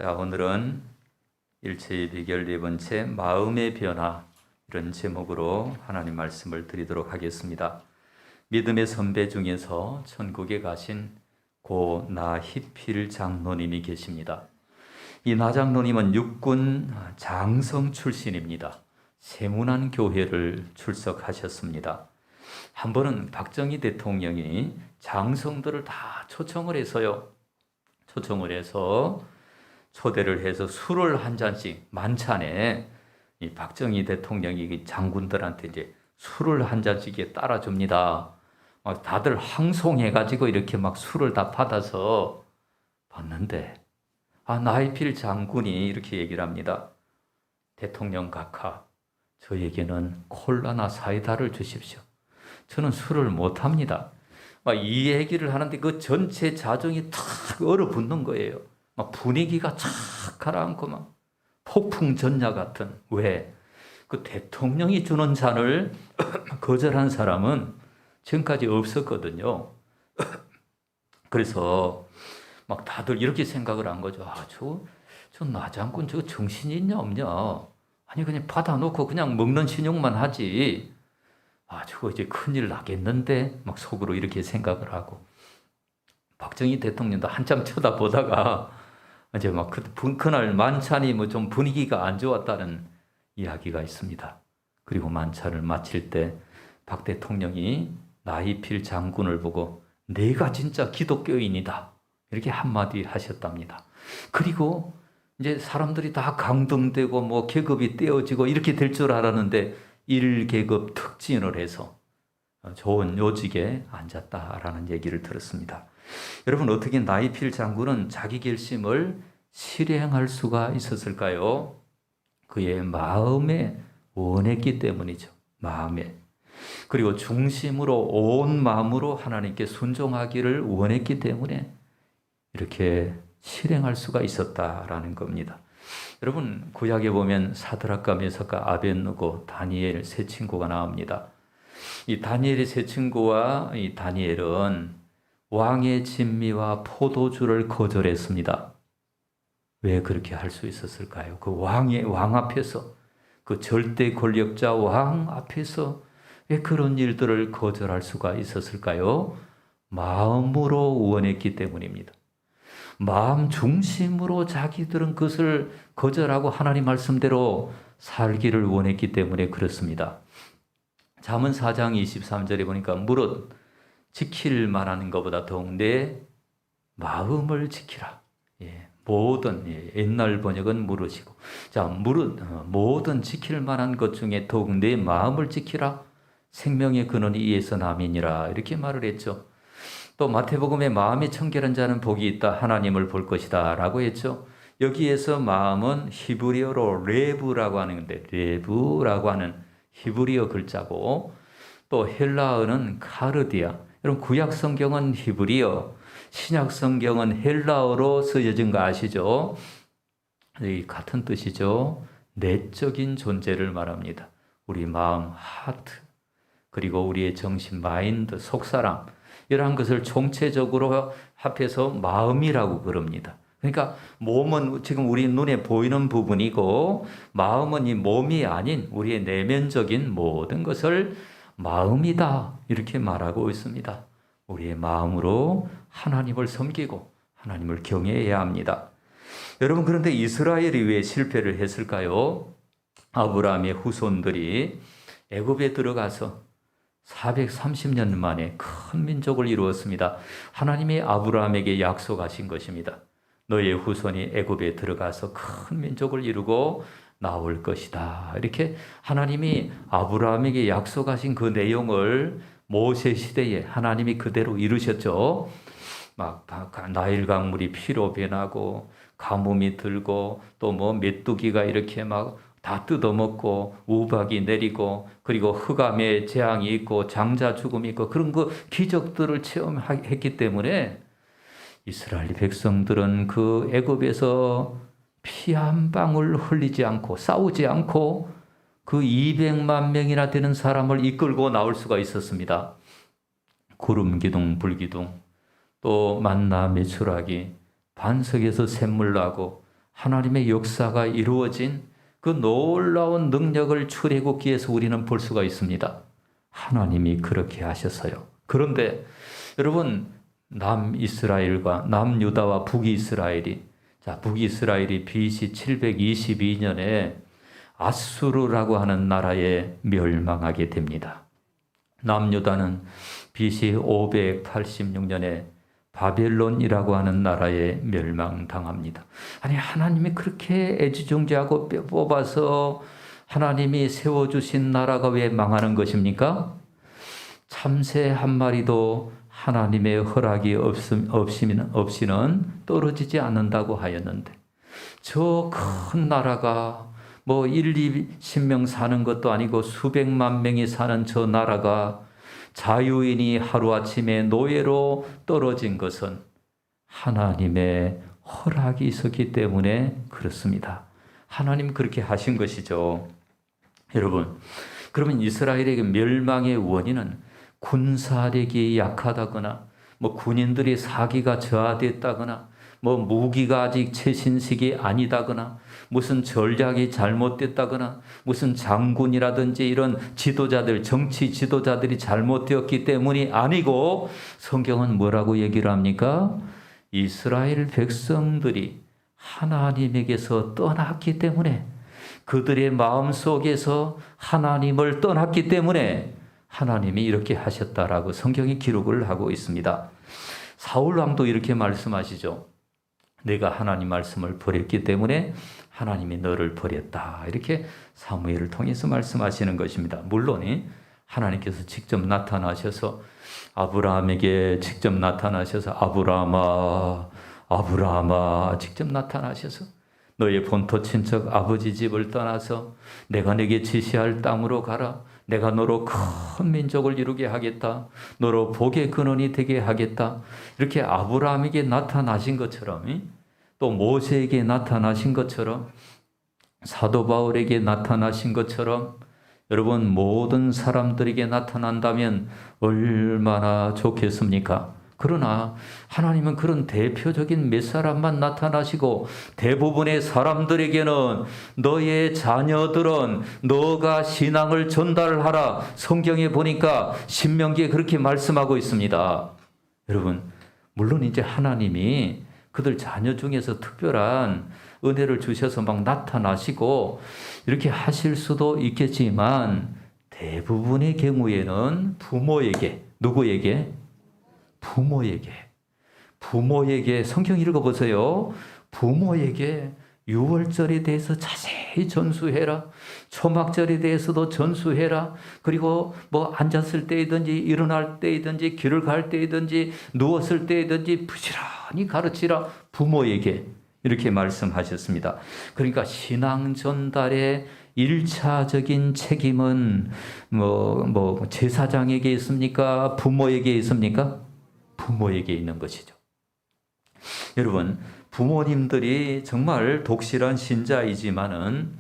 자, 오늘은 일체의 비결 네 번째 마음의 변화, 이런 제목으로 하나님 말씀을 드리도록 하겠습니다. 믿음의 선배 중에서 천국에 가신 고 나희필 장로님이 계십니다. 이 나 장로님은 육군 장성 출신입니다. 세문안 교회를 출석하셨습니다. 한 번은 박정희 대통령이 장성들을 다 초청을 해서 초대를 해서 술을 한 잔씩 만찬에 이 박정희 대통령이 장군들한테 이제 술을 한 잔씩 따라줍니다. 다들 항송해가지고 이렇게 막 술을 다 받아서 봤는데, 나이필 장군이 이렇게 얘기를 합니다. 대통령 각하, 저에게는 콜라나 사이다를 주십시오. 저는 술을 못합니다. 이 얘기를 하는데 그 전체 자정이 탁 얼어붙는 거예요. 분위기가 착 가라앉고 막 폭풍전야 같은. 왜? 그 대통령이 주는 잔을 거절한 사람은 지금까지 없었거든요. 그래서 막 다들 이렇게 생각을 한 거죠. 저 나장군 저거 정신이 있냐 없냐? 아니 그냥 받아놓고 그냥 먹는 신용만 하지. 저거 이제 큰일 나겠는데 막 속으로 이렇게 생각을 하고, 박정희 대통령도 한참 쳐다보다가 이제 막 그날 만찬이 좀 분위기가 안 좋았다는 이야기가 있습니다. 그리고 만찬을 마칠 때 박 대통령이 나이필 장군을 보고 내가 진짜 기독교인이다 이렇게 한마디 하셨답니다. 그리고 이제 사람들이 다 강등되고 계급이 떼어지고 이렇게 될 줄 알았는데 1계급 특진을 해서 좋은 요직에 앉았다라는 얘기를 들었습니다. 여러분, 어떻게 나이필 장군은 자기 결심을 실행할 수가 있었을까요? 그의 마음에 원했기 때문이죠. 마음에. 그리고 중심으로 온 마음으로 하나님께 순종하기를 원했기 때문에 이렇게 실행할 수가 있었다라는 겁니다. 여러분, 구약에 보면 사드락과 메삭과 아벳느고, 다니엘 세 친구가 나옵니다. 이 다니엘의 세 친구와 이 다니엘은 왕의 진미와 포도주를 거절했습니다. 왜 그렇게 할 수 있었을까요? 그 왕 앞에서, 그 절대 권력자 왕 앞에서 왜 그런 일들을 거절할 수가 있었을까요? 마음으로 원했기 때문입니다. 마음 중심으로 자기들은 그것을 거절하고 하나님 말씀대로 살기를 원했기 때문에 그렇습니다. 잠언 4장 23절에 보니까 무릇 지킬 만한 것보다 더욱 내 마음을 지키라. 옛날 번역은 무릇이고, 모든 지킬 만한 것 중에 더욱 내 마음을 지키라. 생명의 근원이 이에서 남이니라. 이렇게 말을 했죠. 또 마태복음에 마음이 청결한 자는 복이 있다, 하나님을 볼 것이다 라고 했죠. 여기에서 마음은 히브리어로 레브라고 하는 건데, 레브라고 하는 히브리어 글자고, 또 헬라어는 카르디아. 여러분, 구약 성경은 히브리어, 신약 성경은 헬라어로 쓰여진 거 아시죠? 이 같은 뜻이죠. 내적인 존재를 말합니다. 우리 마음, 하트, 그리고 우리의 정신, 마인드, 속사람, 이러한 것을 총체적으로 합해서 마음이라고 그럽니다. 그러니까 몸은 지금 우리 눈에 보이는 부분이고, 마음은 이 몸이 아닌 우리의 내면적인 모든 것을 마음이다 이렇게 말하고 있습니다. 우리의 마음으로 하나님을 섬기고 하나님을 경외해야 합니다. 여러분, 그런데 이스라엘이 왜 실패를 했을까요? 아브라함의 후손들이 애굽에 들어가서 430년 만에 큰 민족을 이루었습니다. 하나님이 아브라함에게 약속하신 것입니다. 너의 후손이 애굽에 들어가서 큰 민족을 이루고 나올 것이다. 이렇게 하나님이 아브라함에게 약속하신 그 내용을 모세 시대에 하나님이 그대로 이루셨죠. 나일 강물이 피로 변하고 가뭄이 들고 또 메뚜기가 이렇게 다 뜯어먹고 우박이 내리고, 그리고 흑암의 재앙이 있고 장자 죽음이 있고, 그런 기적들을 체험했기 때문에 이스라엘 백성들은 그 애굽에서 피 한 방울 흘리지 않고 싸우지 않고 그 200만 명이나 되는 사람을 이끌고 나올 수가 있었습니다. 구름 기둥, 불 기둥, 또 만나 메추라기, 반석에서 샘물 나고 하나님의 역사가 이루어진 그 놀라운 능력을 출애굽기에서 우리는 볼 수가 있습니다. 하나님이 그렇게 하셨어요. 그런데 여러분, 남이스라엘과 남유다와 북이스라엘이, 북이스라엘이 BC 722년에 아수르라고 하는 나라에 멸망하게 됩니다. 남유다는 BC 586년에 바벨론이라고 하는 나라에 멸망당합니다. 아니, 하나님이 그렇게 애지중지하고 뽑아서 하나님이 세워주신 나라가 왜 망하는 것입니까? 참새 한 마리도 하나님의 허락이 없이는 떨어지지 않는다고 하였는데, 저 큰 나라가 뭐 1, 20명 사는 것도 아니고 수백만 명이 사는 저 나라가 자유인이 하루아침에 노예로 떨어진 것은 하나님의 허락이 있었기 때문에 그렇습니다. 하나님 그렇게 하신 것이죠. 여러분, 그러면 이스라엘에게 멸망의 원인은 군사력이 약하다거나, 뭐 군인들이 사기가 저하됐다거나, 뭐 무기가 아직 최신식이 아니다거나, 무슨 전략이 잘못됐다거나, 무슨 장군이라든지 이런 지도자들, 정치 지도자들이 잘못되었기 때문이 아니고, 성경은 뭐라고 얘기를 합니까? 이스라엘 백성들이 하나님에게서 떠났기 때문에, 그들의 마음속에서 하나님을 떠났기 때문에 하나님이 이렇게 하셨다라고 성경이 기록을 하고 있습니다. 사울 왕도 이렇게 말씀하시죠. 내가 하나님 말씀을 버렸기 때문에 하나님이 너를 버렸다. 이렇게 사무엘을 통해서 말씀하시는 것입니다. 물론 하나님께서 직접 나타나셔서 아브라함에게 직접 나타나셔서 아브라함아 직접 나타나셔서 너의 본토 친척 아버지 집을 떠나서 내가 내게 지시할 땅으로 가라. 내가 너로 큰 민족을 이루게 하겠다. 너로 복의 근원이 되게 하겠다. 이렇게 아브라함에게 나타나신 것처럼, 또 모세에게 나타나신 것처럼, 사도 바울에게 나타나신 것처럼 여러분 모든 사람들에게 나타난다면 얼마나 좋겠습니까? 그러나 하나님은 그런 대표적인 몇 사람만 나타나시고 대부분의 사람들에게는 너의 자녀들은 너가 신앙을 전달하라. 성경에 보니까 신명기에 그렇게 말씀하고 있습니다. 여러분, 물론 이제 하나님이 그들 자녀 중에서 특별한 은혜를 주셔서 막 나타나시고 이렇게 하실 수도 있겠지만 대부분의 경우에는 부모에게, 누구에게? 부모에게 성경 읽어보세요. 부모에게 유월절에 대해서 자세히 전수해라. 초막절에 대해서도 전수해라. 그리고 뭐 앉았을 때이든지 일어날 때이든지 길을 갈 때이든지 누웠을 때이든지 부지런히 가르치라. 부모에게 이렇게 말씀하셨습니다. 그러니까 신앙 전달의 1차적인 책임은 제사장에게 있습니까? 부모에게 있습니까? 부모에게 있는 것이죠. 여러분, 부모님들이 정말 독실한 신자이지만은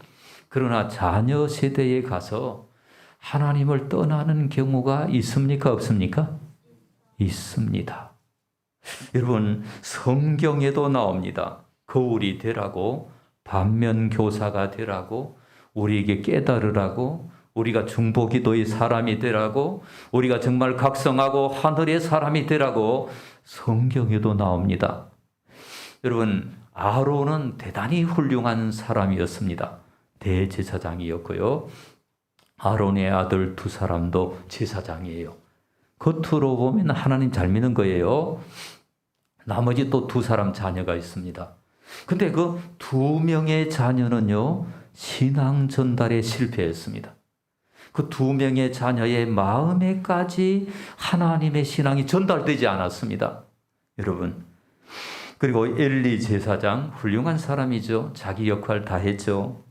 그러나 자녀 세대에 가서 하나님을 떠나는 경우가 있습니까? 없습니까? 있습니다. 여러분, 성경에도 나옵니다. 거울이 되라고, 반면교사가 되라고, 우리에게 깨달으라고, 우리가 중보기도의 사람이 되라고, 우리가 정말 각성하고 하늘의 사람이 되라고 성경에도 나옵니다. 여러분, 아론은 대단히 훌륭한 사람이었습니다. 대제사장이었고요. 아론의 아들 두 사람도 제사장이에요. 겉으로 보면 하나님 잘 믿는 거예요. 나머지 또 두 사람 자녀가 있습니다. 근데 그 두 명의 자녀는요, 신앙 전달에 실패했습니다. 그 두 명의 자녀의 마음에까지 하나님의 신앙이 전달되지 않았습니다. 여러분, 그리고 엘리 제사장 훌륭한 사람이죠. 자기 역할 다 했죠.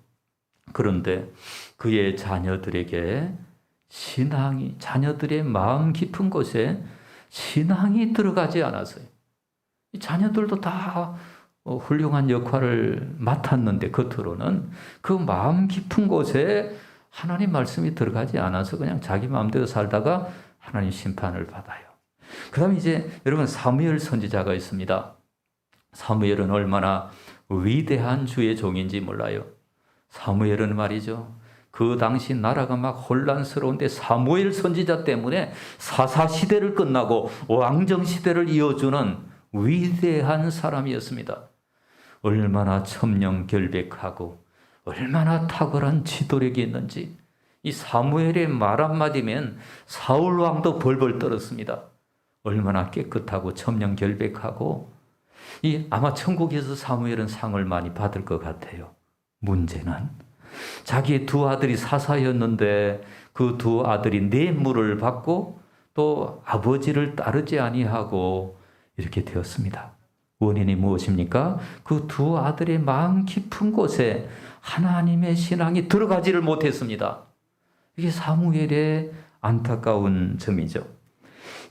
그런데 그의 자녀들에게 자녀들의 마음 깊은 곳에 신앙이 들어가지 않았어요. 자녀들도 다 훌륭한 역할을 맡았는데 겉으로는 그 마음 깊은 곳에 하나님 말씀이 들어가지 않아서 그냥 자기 마음대로 살다가 하나님 심판을 받아요. 그 다음에 이제 여러분 사무엘 선지자가 있습니다. 사무엘은 얼마나 위대한 주의 종인지 몰라요. 사무엘은 말이죠. 그 당시 나라가 막 혼란스러운데 사무엘 선지자 때문에 사사시대를 끝나고 왕정시대를 이어주는 위대한 사람이었습니다. 얼마나 천명결백하고 얼마나 탁월한 지도력이 있는지 이 사무엘의 말 한마디면 사울왕도 벌벌 떨었습니다. 얼마나 깨끗하고 천명결백하고 아마 천국에서 사무엘은 상을 많이 받을 것 같아요. 문제는 자기의 두 아들이 사사였는데 그 두 아들이 뇌물을 받고 또 아버지를 따르지 아니하고 이렇게 되었습니다. 원인이 무엇입니까? 그 두 아들의 마음 깊은 곳에 하나님의 신앙이 들어가지를 못했습니다. 이게 사무엘의 안타까운 점이죠.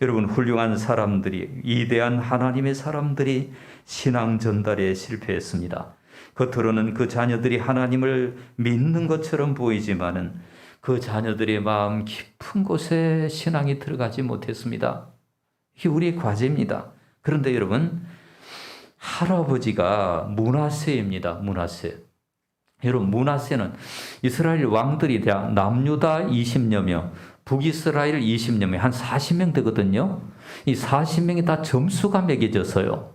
여러분, 훌륭한 사람들이, 위대한 하나님의 사람들이 신앙 전달에 실패했습니다. 겉으로는 그 자녀들이 하나님을 믿는 것처럼 보이지만은 그 자녀들의 마음 깊은 곳에 신앙이 들어가지 못했습니다. 이게 우리의 과제입니다. 그런데 여러분, 할아버지가 므낫세입니다. 므낫세. 여러분, 므낫세는 이스라엘 왕들이 남유다 20여 명, 북이스라엘 20여 명, 한 40명 되거든요. 이 40명이 다 점수가 매겨졌어요.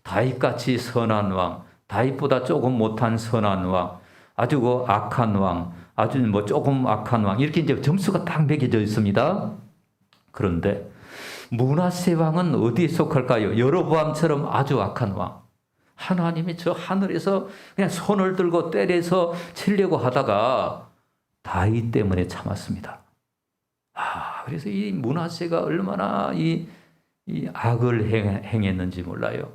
다윗같이 선한 왕, 다윗보다 조금 못한 선한 왕, 아주 악한 왕, 아주 조금 악한 왕, 이렇게 이제 점수가 딱 매겨져 있습니다. 그런데 므낫세 왕은 어디에 속할까요? 여로보암처럼 아주 악한 왕. 하나님이 저 하늘에서 그냥 손을 들고 때려서 치려고 하다가 다윗 때문에 참았습니다. 그래서 이 므낫세가 얼마나 이 악을 행했는지 몰라요.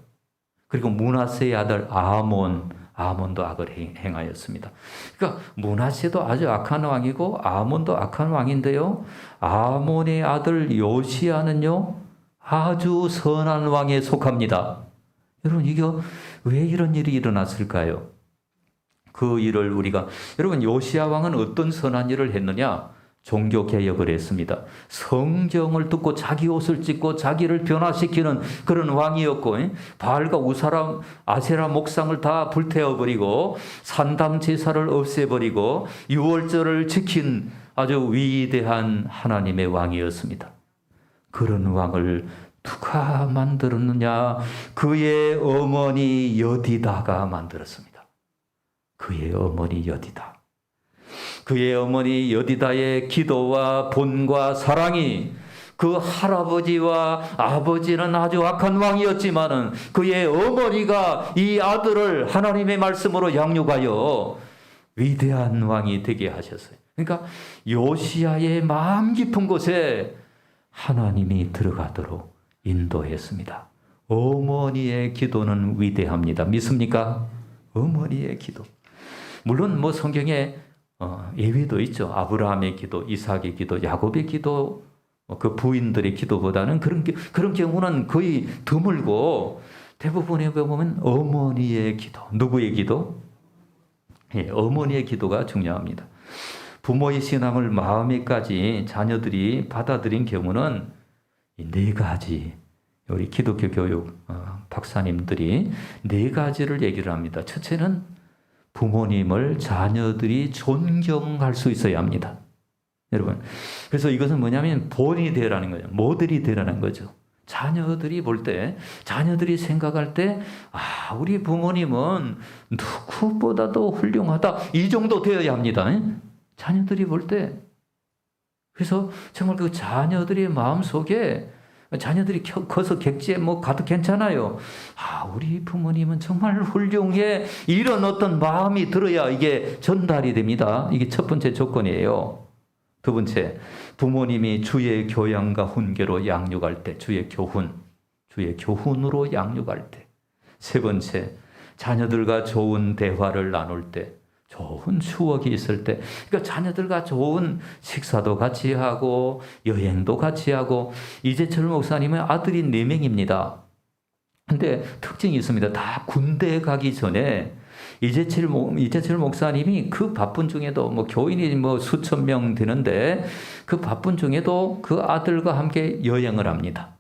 그리고 므낫세의 아들 아몬도 악을 행하였습니다. 그러니까 므낫세도 아주 악한 왕이고 아몬도 악한 왕인데요. 아몬의 아들 요시야는요, 아주 선한 왕에 속합니다. 여러분, 이게 왜 이런 일이 일어났을까요? 그 일을 여러분, 요시야 왕은 어떤 선한 일을 했느냐? 종교 개혁을 했습니다. 성경을 듣고 자기 옷을 찢고 자기를 변화시키는 그런 왕이었고, 바알과 우사람, 아세라 목상을 다 불태워버리고 산당 제사를 없애버리고 유월절을 지킨 아주 위대한 하나님의 왕이었습니다. 그런 왕을 누가 만들었느냐? 그의 어머니 여디다가 만들었습니다. 그의 어머니 여디다. 그의 어머니 여디다의 기도와 본과 사랑이, 그 할아버지와 아버지는 아주 악한 왕이었지만은 그의 어머니가 이 아들을 하나님의 말씀으로 양육하여 위대한 왕이 되게 하셨어요. 그러니까 요시야의 마음 깊은 곳에 하나님이 들어가도록 인도했습니다. 어머니의 기도는 위대합니다. 믿습니까? 어머니의 기도. 물론 성경에 예외도 있죠. 아브라함의 기도, 이삭의 기도, 야곱의 기도, 그 부인들의 기도보다는 그런 경우는 거의 드물고, 대부분에 보면 어머니의 기도. 누구의 기도? 어머니의 기도가 중요합니다. 부모의 신앙을 마음에까지 자녀들이 받아들인 경우는 이 네 가지, 우리 기독교 교육 박사님들이 네 가지를 얘기를 합니다. 첫째는 부모님을 자녀들이 존경할 수 있어야 합니다. 여러분, 그래서 이것은 뭐냐면 본이 되라는 거예요. 모델이 되라는 거죠. 자녀들이 볼 때, 자녀들이 생각할 때, 우리 부모님은 누구보다도 훌륭하다, 이 정도 되어야 합니다. 자녀들이 볼 때. 그래서 정말 그 자녀들의 마음속에, 자녀들이 커서 객지에 가도 괜찮아요. 우리 부모님은 정말 훌륭해. 이런 어떤 마음이 들어야 이게 전달이 됩니다. 이게 첫 번째 조건이에요. 두 번째, 부모님이 주의 교양과 훈계로 양육할 때, 주의 교훈으로 양육할 때. 세 번째, 자녀들과 좋은 대화를 나눌 때, 좋은 추억이 있을 때, 그러니까 자녀들과 좋은 식사도 같이 하고 여행도 같이 하고. 이재철 목사님은 아들이 4명입니다. 근데 특징이 있습니다. 다 군대에 가기 전에 이재철 목사님이 그 바쁜 중에도 교인이 수천 명 되는데 그 바쁜 중에도 그 아들과 함께 여행을 합니다.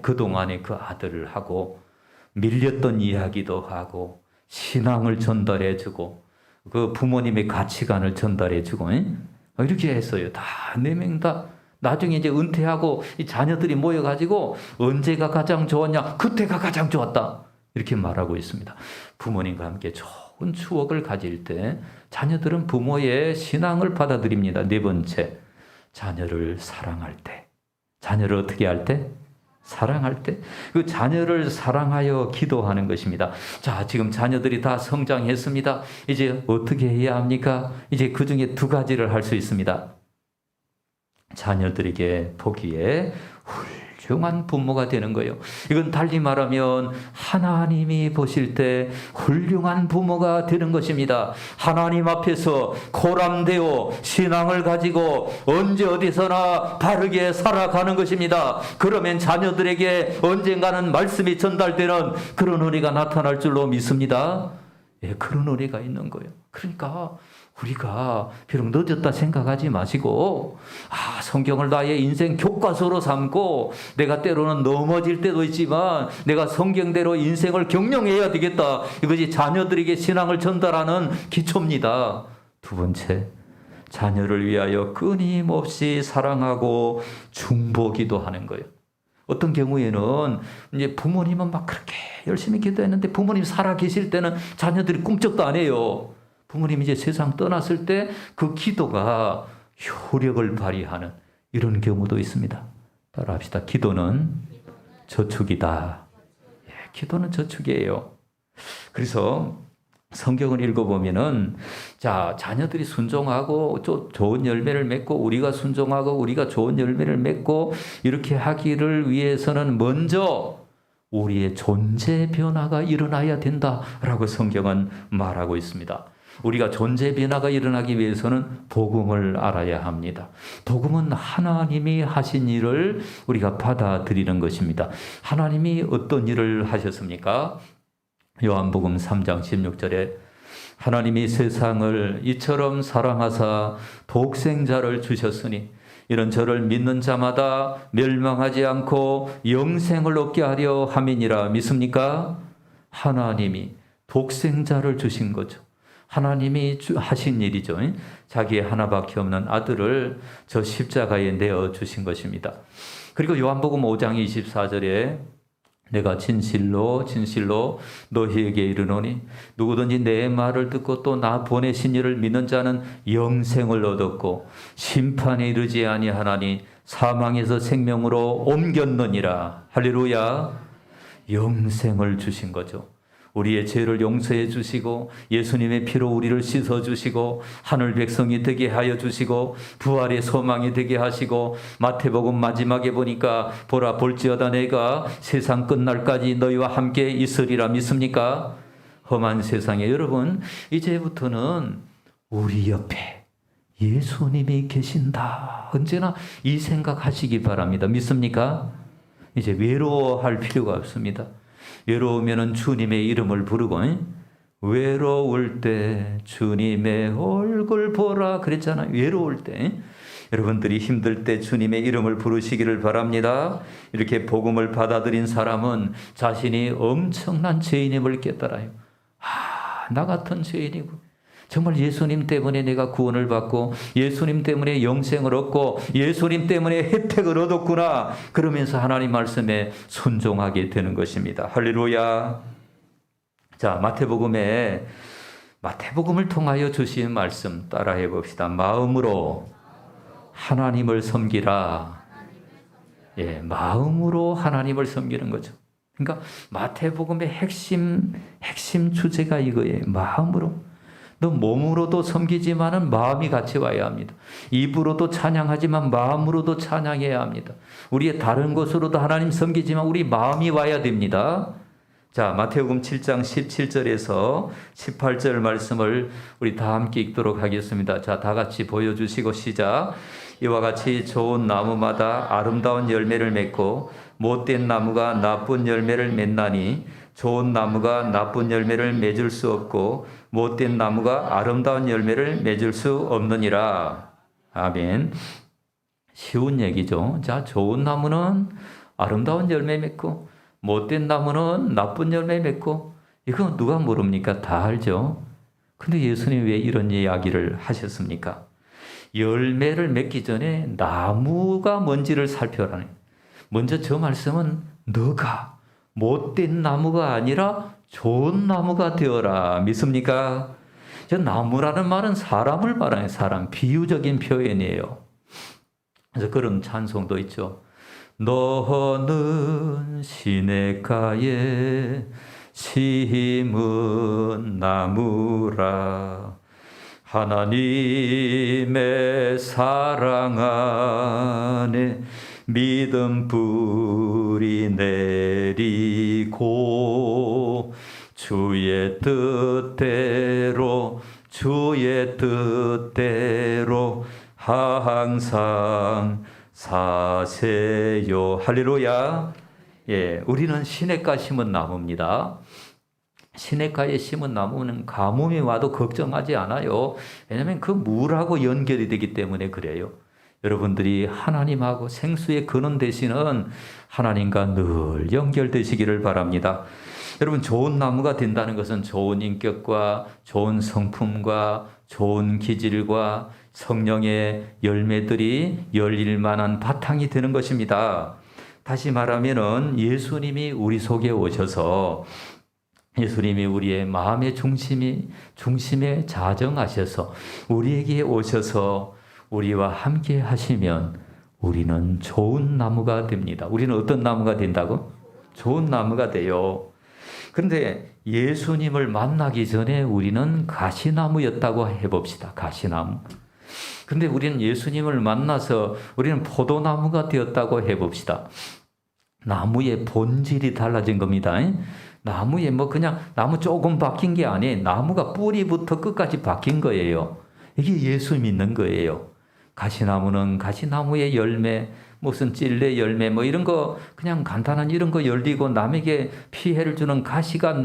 그동안에 그 아들을 하고 밀렸던 이야기도 하고 신앙을 전달해주고 그 부모님의 가치관을 전달해주고 이렇게 했어요. 다 4명 다 나중에 이제 은퇴하고 이 자녀들이 모여가지고 언제가 가장 좋았냐? 그때가 가장 좋았다. 이렇게 말하고 있습니다. 부모님과 함께 좋은 추억을 가질 때 자녀들은 부모의 신앙을 받아들입니다. 4번째, 자녀를 사랑할 때. 자녀를 어떻게 할 때? 사랑할 때. 그 자녀를 사랑하여 기도하는 것입니다. 자, 지금 자녀들이 다 성장했습니다. 이제 어떻게 해야 합니까? 이제 그 중에 2가지를 할 수 있습니다. 자녀들에게 보기에 훌륭한 부모가 되는 거예요. 이건 달리 말하면 하나님이 보실 때 훌륭한 부모가 되는 것입니다. 하나님 앞에서 코람되어 신앙을 가지고 언제 어디서나 바르게 살아가는 것입니다. 그러면 자녀들에게 언젠가는 말씀이 전달되는 그런 은혜가 나타날 줄로 믿습니다. 예, 그런 은혜가 있는 거예요. 그러니까 우리가 비록 늦었다 생각하지 마시고 성경을 나의 인생 교과서로 삼고 내가 때로는 넘어질 때도 있지만 내가 성경대로 인생을 경영해야 되겠다. 이것이 자녀들에게 신앙을 전달하는 기초입니다. 2번째, 자녀를 위하여 끊임없이 사랑하고 중보기도 하는 거예요. 어떤 경우에는 이제 부모님은 막 그렇게 열심히 기도했는데 부모님 살아 계실 때는 자녀들이 꿈쩍도 안 해요. 부모님이 이제 세상 떠났을 때 그 기도가 효력을 발휘하는 이런 경우도 있습니다. 따라합시다. 기도는 저축이다. 예, 기도는 저축이에요. 그래서 성경을 읽어보면은 자, 자녀들이 순종하고 좋은 열매를 맺고 우리가 순종하고 우리가 좋은 열매를 맺고 이렇게 하기를 위해서는 먼저 우리의 존재 변화가 일어나야 된다라고 성경은 말하고 있습니다. 우리가 존재 변화가 일어나기 위해서는 복음을 알아야 합니다. 복음은 하나님이 하신 일을 우리가 받아들이는 것입니다. 하나님이 어떤 일을 하셨습니까? 요한복음 3장 16절에 하나님이 세상을 이처럼 사랑하사 독생자를 주셨으니 이는 저를 믿는 자마다 멸망하지 않고 영생을 얻게 하려 함이니라. 믿습니까? 하나님이 독생자를 주신 거죠. 하나님이 하신 일이죠. 자기의 하나밖에 없는 아들을 저 십자가에 내어주신 것입니다. 그리고 요한복음 5장 24절에 내가 진실로 진실로 너희에게 이르노니 누구든지 내 말을 듣고 또 나 보내신 이를 믿는 자는 영생을 얻었고 심판에 이르지 아니하나니 사망에서 생명으로 옮겼느니라. 할렐루야. 영생을 주신 거죠. 우리의 죄를 용서해 주시고 예수님의 피로 우리를 씻어 주시고 하늘 백성이 되게 하여 주시고 부활의 소망이 되게 하시고 마태복음 마지막에 보니까 보라 볼지어다 내가 세상 끝날까지 너희와 함께 있으리라. 믿습니까? 험한 세상에 여러분 이제부터는 우리 옆에 예수님이 계신다. 언제나 이 생각하시기 바랍니다. 믿습니까? 이제 외로워할 필요가 없습니다. 외로우면은 주님의 이름을 부르고 외로울 때 주님의 얼굴 보라 그랬잖아요. 외로울 때 여러분들이 힘들 때 주님의 이름을 부르시기를 바랍니다. 이렇게 복음을 받아들인 사람은 자신이 엄청난 죄인임을 깨달아요. 나 같은 죄인이고 정말 예수님 때문에 내가 구원을 받고 예수님 때문에 영생을 얻고 예수님 때문에 혜택을 얻었구나. 그러면서 하나님 말씀에 순종하게 되는 것입니다. 할렐루야. 자, 마태복음을 통하여 주신 말씀 따라해 봅시다. 마음으로 하나님을 섬기라. 예, 마음으로 하나님을 섬기는 거죠. 그러니까 마태복음의 핵심 주제가 이거예요. 마음으로. 너 몸으로도 섬기지만은 마음이 같이 와야 합니다. 입으로도 찬양하지만 마음으로도 찬양해야 합니다. 우리의 다른 것으로도 하나님 섬기지만 우리 마음이 와야 됩니다. 자, 마태복음 7장 17절에서 18절 말씀을 우리 다 함께 읽도록 하겠습니다. 자, 다 같이 보여주시고 시작. 이와 같이 좋은 나무마다 아름다운 열매를 맺고 못된 나무가 나쁜 열매를 맺나니 좋은 나무가 나쁜 열매를 맺을 수 없고 못된 나무가 아름다운 열매를 맺을 수 없느니라. 아멘. 쉬운 얘기죠. 자, 좋은 나무는 아름다운 열매 맺고 못된 나무는 나쁜 열매 맺고 이거 누가 모릅니까? 다 알죠. 근데 예수님 왜 이런 이야기를 하셨습니까? 열매를 맺기 전에 나무가 뭔지를 살펴라는. 먼저 저 말씀은 너가 못된 나무가 아니라 좋은 나무가 되어라. 믿습니까? 저 나무라는 말은 사람을 말하는 사람, 비유적인 표현이에요. 그래서 그런 찬송도 있죠. 너는 시냇가에 심은 나무라 하나님의 사랑 안에 믿음 뿌리 내리고 주의 뜻대로 항상 사세요. 할렐루야. 예, 우리는 시냇가 심은 나무입니다. 시냇가에 심은 나무는 가뭄이 와도 걱정하지 않아요. 왜냐하면 그 물하고 연결이 되기 때문에 그래요. 여러분들이 하나님하고 생수의 근원 되시는 하나님과 늘 연결되시기를 바랍니다. 여러분, 좋은 나무가 된다는 것은 좋은 인격과 좋은 성품과 좋은 기질과 성령의 열매들이 열릴 만한 바탕이 되는 것입니다. 다시 말하면은 예수님이 우리 속에 오셔서 예수님이 우리의 마음의 중심에 자정하셔서 우리에게 오셔서 우리와 함께 하시면 우리는 좋은 나무가 됩니다. 우리는 어떤 나무가 된다고? 좋은 나무가 돼요. 그런데 예수님을 만나기 전에 우리는 가시나무였다고 해봅시다. 가시나무. 근데 우리는 예수님을 만나서 우리는 포도나무가 되었다고 해봅시다. 나무의 본질이 달라진 겁니다. 나무에 그냥 나무 조금 바뀐 게 아니에요. 나무가 뿌리부터 끝까지 바뀐 거예요. 이게 예수 믿는 거예요. 가시나무는 가시나무의 열매, 무슨 찔레 열매 이런 거 그냥 간단한 이런 거 열리고 남에게 피해를 주는 가시가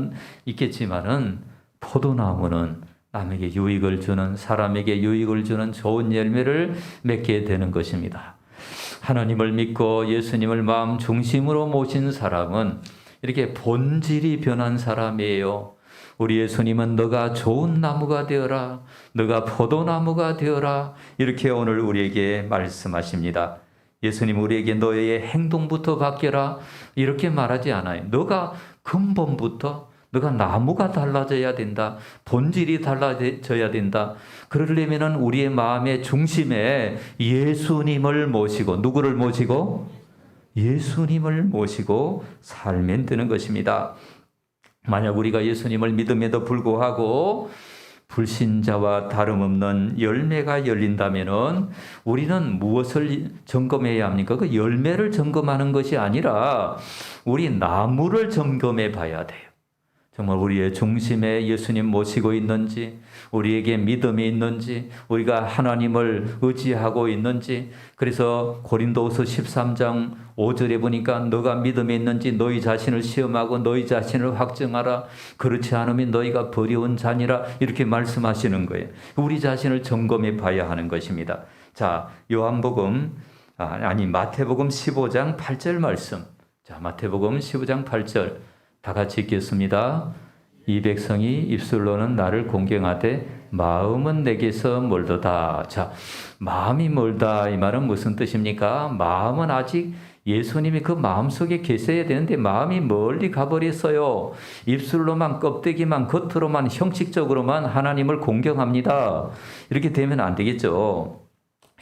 있겠지만은 포도나무는 남에게 유익을 주는, 사람에게 유익을 주는 좋은 열매를 맺게 되는 것입니다. 하나님을 믿고 예수님을 마음 중심으로 모신 사람은 이렇게 본질이 변한 사람이에요. 우리 예수님은 너가 좋은 나무가 되어라, 너가 포도나무가 되어라, 이렇게 오늘 우리에게 말씀하십니다. 예수님 우리에게 너의 행동부터 바뀌어라 이렇게 말하지 않아요. 너가 근본부터 너가 나무가 달라져야 된다. 본질이 달라져야 된다. 그러려면 우리의 마음의 중심에 예수님을 모시고, 누구를 모시고? 예수님을 모시고 살면 되는 것입니다. 만약 우리가 예수님을 믿음에도 불구하고 불신자와 다름없는 열매가 열린다면 우리는 무엇을 점검해야 합니까? 그 열매를 점검하는 것이 아니라 우리 나무를 점검해 봐야 돼요. 정말 우리의 중심에 예수님 모시고 있는지, 우리에게 믿음이 있는지, 우리가 하나님을 의지하고 있는지. 그래서 고린도후서 13장 5절에 보니까 너가 믿음이 있는지 너희 자신을 시험하고 너희 자신을 확증하라. 그렇지 않으면 너희가 버려온 자니라. 이렇게 말씀하시는 거예요. 우리 자신을 점검해 봐야 하는 것입니다. 자, 마태복음 15장 8절 말씀. 자, 마태복음 15장 8절. 다 같이 읽겠습니다. 이 백성이 입술로는 나를 공경하되 마음은 내게서 멀도다. 자, 마음이 멀다 이 말은 무슨 뜻입니까? 마음은 아직 예수님이 그 마음속에 계셔야 되는데 마음이 멀리 가버렸어요. 입술로만, 껍데기만, 겉으로만, 형식적으로만 하나님을 공경합니다. 이렇게 되면 안 되겠죠.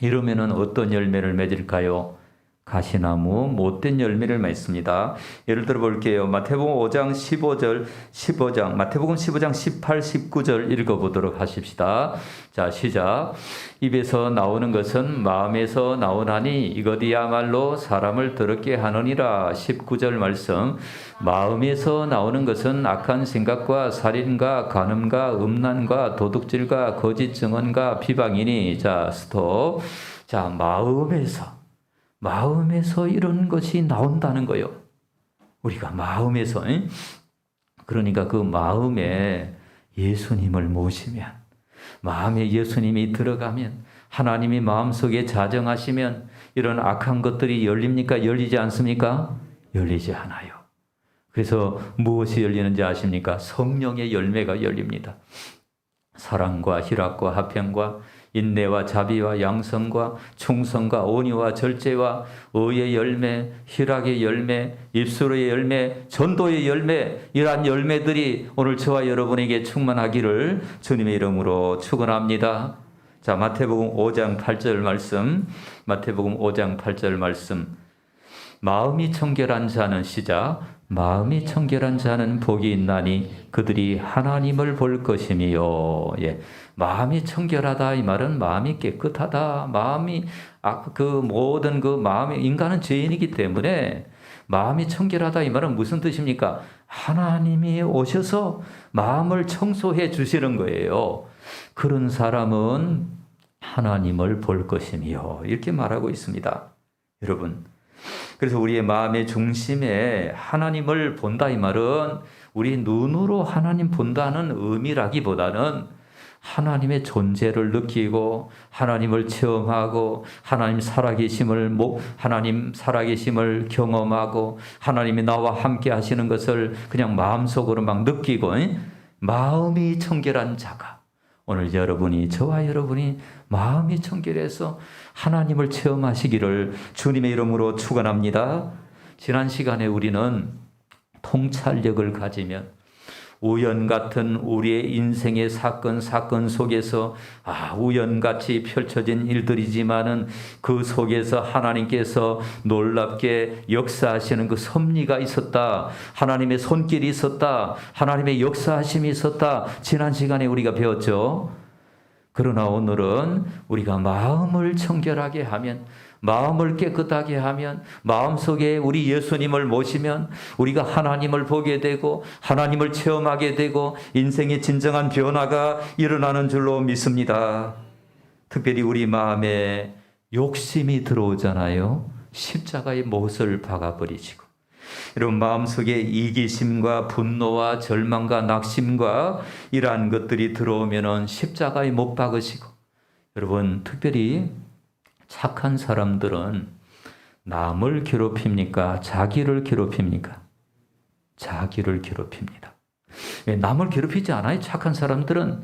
이러면은 어떤 열매를 맺을까요? 가시나무 못된 열매를 맺습니다. 예를 들어 볼게요. 마태복음 5장 15장, 마태복음 15장 18, 19절 읽어보도록 하십시다. 자, 시작. 입에서 나오는 것은 마음에서 나오나니 이것이야말로 사람을 더럽게 하느니라. 19절 말씀. 마음에서 나오는 것은 악한 생각과 살인과 간음과 음란과 도둑질과 거짓 증언과 비방이니. 자, 스톱. 자, 마음에서 이런 것이 나온다는 거예요. 우리가 마음에서. 그러니까 그 마음에 예수님을 모시면, 마음에 예수님이 들어가면, 하나님이 마음속에 자정하시면 이런 악한 것들이 열립니까? 열리지 않습니까? 열리지 않아요. 그래서 무엇이 열리는지 아십니까? 성령의 열매가 열립니다. 사랑과 희락과 화평과 인내와 자비와 양성과 충성과 온유와 절제와 의의 열매, 희락의 열매, 입술의 열매, 전도의 열매, 이러한 열매들이 오늘 저와 여러분에게 충만하기를 주님의 이름으로 축원합니다. 자, 마태복음 5장 8절 말씀, 마태복음 5장 8절 말씀. 마음이 청결한 자는 시작, 마음이 청결한 자는 복이 있나니 그들이 하나님을 볼 것이미요. 예. 마음이 청결하다 이 말은 마음이 깨끗하다. 마음이 모든 마음이 인간은 죄인이기 때문에 마음이 청결하다 이 말은 무슨 뜻입니까? 하나님이 오셔서 마음을 청소해 주시는 거예요. 그런 사람은 하나님을 볼 것이미요. 이렇게 말하고 있습니다. 여러분, 그래서 우리의 마음의 중심에 하나님을 본다 이 말은 우리 눈으로 하나님 본다는 의미라기보다는 하나님의 존재를 느끼고 하나님을 체험하고 하나님 살아계심을 경험하고 하나님이 나와 함께 하시는 것을 그냥 마음속으로 막 느끼고 마음이 청결한 자가, 오늘 저와 여러분이 마음이 청결해서 하나님을 체험하시기를 주님의 이름으로 축원합니다. 지난 시간에 우리는 통찰력을 가지면 우연 같은 우리의 인생의 사건 속에서 우연같이 펼쳐진 일들이지만은 그 속에서 하나님께서 놀랍게 역사하시는 그 섭리가 있었다. 하나님의 손길이 있었다. 하나님의 역사하심이 있었다. 지난 시간에 우리가 배웠죠. 그러나 오늘은 우리가 마음을 청결하게 하면, 마음을 깨끗하게 하면, 마음속에 우리 예수님을 모시면 우리가 하나님을 보게 되고 하나님을 체험하게 되고 인생의 진정한 변화가 일어나는 줄로 믿습니다. 특별히 우리 마음에 욕심이 들어오잖아요. 십자가의 못을 박아버리시고, 여러분 마음속에 이기심과 분노와 절망과 낙심과 이러한 것들이 들어오면은 십자가에 못 박으시고, 여러분 특별히 착한 사람들은 남을 괴롭힙니까? 자기를 괴롭힙니까? 자기를 괴롭힙니다. 남을 괴롭히지 않아요. 착한 사람들은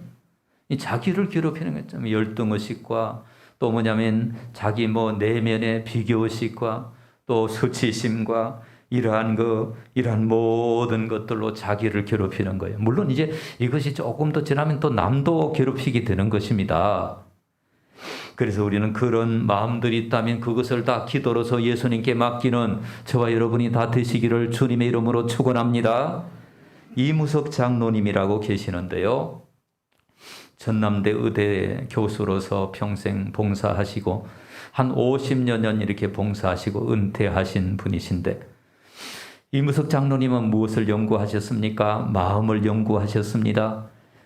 자기를 괴롭히는 게 좀 열등의식과 또 뭐냐면 자기 내면의 비교의식과 또 수치심과 이러한 모든 것들로 자기를 괴롭히는 거예요. 물론 이제 이것이 조금 더 지나면 또 남도 괴롭히게 되는 것입니다. 그래서 우리는 그런 마음들이 있다면 그것을 다 기도로서 예수님께 맡기는 저와 여러분이 다 되시기를 주님의 이름으로 축원합니다. 이무석 장로님이라고 계시는데요. 전남대 의대 교수로서 평생 봉사하시고 한 50여 년 이렇게 봉사하시고 은퇴하신 분이신데, 이무석 장로님은 무엇을 연구하셨습니까? 마음을 연구하셨습니다.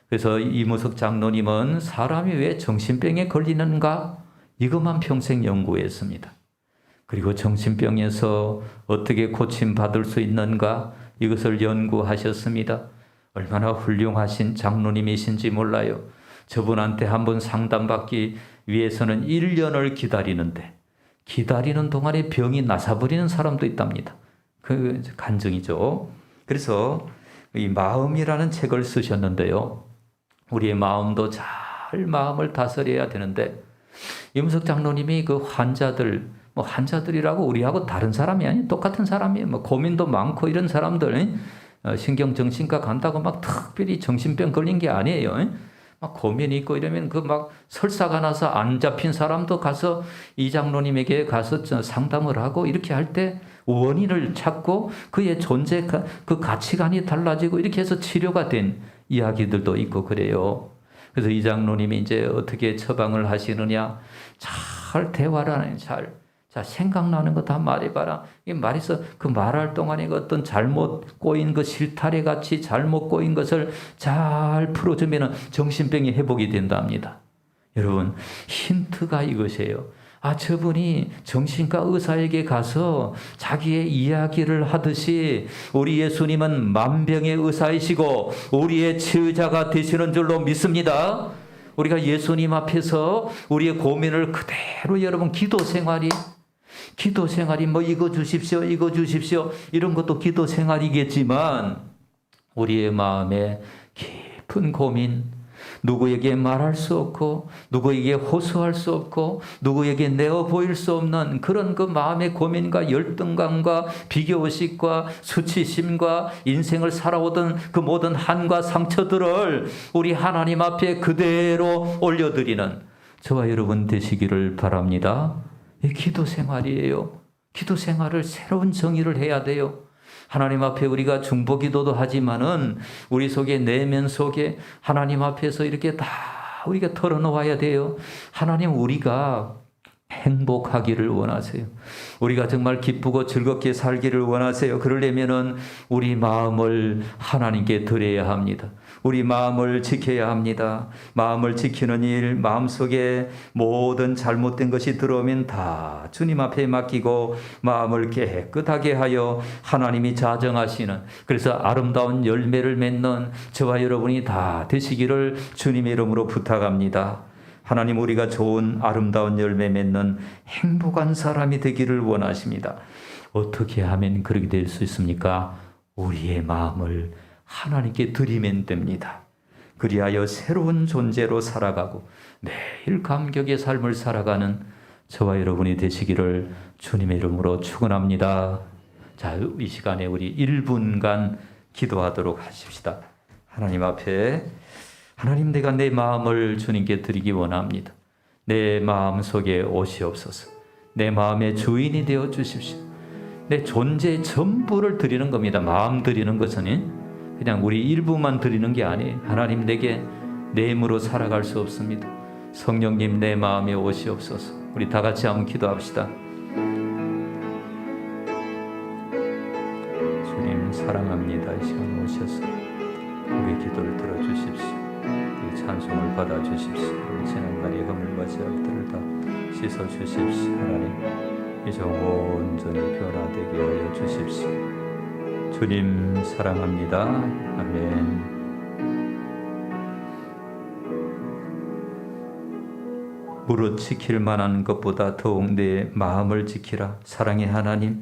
그래서 이무석 장로님은 사람이 왜 정신병에 걸리는가? 이것만 평생 연구했습니다. 그리고 정신병에서 어떻게 고침받을 수 있는가? 이것을 연구하셨습니다. 얼마나 훌륭하신 장로님이신지 몰라요. 저분한테 한번 상담받기 위해서는 1년을 기다리는데, 기다리는 동안에 병이 나서버리는 사람도 있답니다. 그 간증이죠. 그래서 이 마음이라는 책을 쓰셨는데요. 우리의 마음도 잘 마음을 다스려야 되는데, 이무석 장로님이 그 환자들이라고 우리하고 다른 사람이 아니에요. 똑같은 사람이에요. 고민도 많고 이런 사람들, 신경정신과 간다고 막 특별히 정신병 걸린 게 아니에요. 막 고민이 있고 이러면 설사가 나서 안 잡힌 사람도 가서 이 장로님에게 가서 상담을 하고 이렇게 할 때 원인을 찾고 그의 존재, 그 가치관이 달라지고 이렇게 해서 치료가 된 이야기들도 있고 그래요. 그래서 이 장로님이 이제 어떻게 처방을 하시느냐, 잘 대화를 하는, 자, 생각나는 거 다 말해봐라. 이 말해서 그 말할 동안에 어떤 잘못 꼬인 그 실타래 같이 잘못 꼬인 것을 잘 풀어주면 정신병이 회복이 된답니다. 여러분, 힌트가 이것이에요. 저분이 정신과 의사에게 가서 자기의 이야기를 하듯이 우리 예수님은 만병의 의사이시고 우리의 치유자가 되시는 줄로 믿습니다. 우리가 예수님 앞에서 우리의 고민을 그대로, 여러분 기도 생활이 기도 생활이 뭐 이거 주십시오, 이거 주십시오 이런 것도 기도 생활이겠지만 우리의 마음에 깊은 고민, 누구에게 말할 수 없고 누구에게 호소할 수 없고 누구에게 내어 보일 수 없는 그런 그 마음의 고민과 열등감과 비교의식과 수치심과 인생을 살아오던 그 모든 한과 상처들을 우리 하나님 앞에 그대로 올려드리는 저와 여러분 되시기를 바랍니다. 이 기도 생활이에요. 기도 생활을 새로운 정의를 해야 돼요. 하나님 앞에 우리가 중보기도도 하지만은 우리 속에 내면 속에 하나님 앞에서 이렇게 다 우리가 털어놓아야 돼요. 하나님 우리가 행복하기를 원하세요. 우리가 정말 기쁘고 즐겁게 살기를 원하세요. 그러려면은 우리 마음을 하나님께 드려야 합니다. 우리 마음을 지켜야 합니다. 마음을 지키는 일, 마음속에 모든 잘못된 것이 들어오면 다 주님 앞에 맡기고 마음을 깨끗하게 하여 하나님이 자정하시는, 그래서 아름다운 열매를 맺는 저와 여러분이 다 되시기를 주님의 이름으로 부탁합니다. 하나님 우리가 좋은 아름다운 열매 맺는 행복한 사람이 되기를 원하십니다. 어떻게 하면 그렇게 될 수 있습니까? 우리의 마음을 하나님께 드리면 됩니다. 그리하여 새로운 존재로 살아가고 매일 감격의 삶을 살아가는 저와 여러분이 되시기를 주님의 이름으로 축원합니다. 자, 이 시간에 우리 1분간 기도하도록 하십시다. 하나님 앞에, 하나님 내가 내 마음을 주님께 드리기 원합니다. 내 마음 속에 오시옵소서. 내 마음의 주인이 되어 주십시오. 내 존재의 전부를 드리는 겁니다. 마음 드리는 것은 그냥 우리 일부만 드리는 게 아니에요. 하나님 내게 내 힘으로 살아갈 수 없습니다. 성령님 내 마음에 오시옵소서. 우리 다 같이 한번 기도합시다. 주님 사랑합니다. 이 시간 오셔서 우리 기도를 들어주십시오. 우리 찬송을 받아주십시오. 우리 지난날의 허물과 죄악들을 다 씻어주십시오. 하나님 이제 온전히 변화되게 하여 주십시오. 주님 사랑합니다. 아멘. 무릇 지킬 만한 것보다 더욱 내 마음을 지키라. 사랑의 하나님,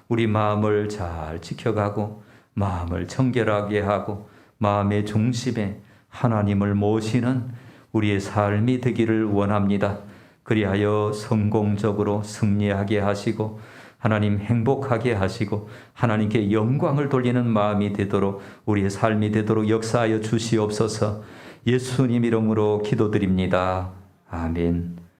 우리 마음을 잘 지켜가고 마음을 청결하게 하고 마음의 중심에 하나님을 모시는 우리의 삶이 되기를 원합니다. 그리하여 성공적으로 승리하게 하시고 하나님 행복하게 하시고 하나님께 영광을 돌리는 마음이 되도록, 우리의 삶이 되도록 역사하여 주시옵소서. 예수님 이름으로 기도드립니다. 아멘.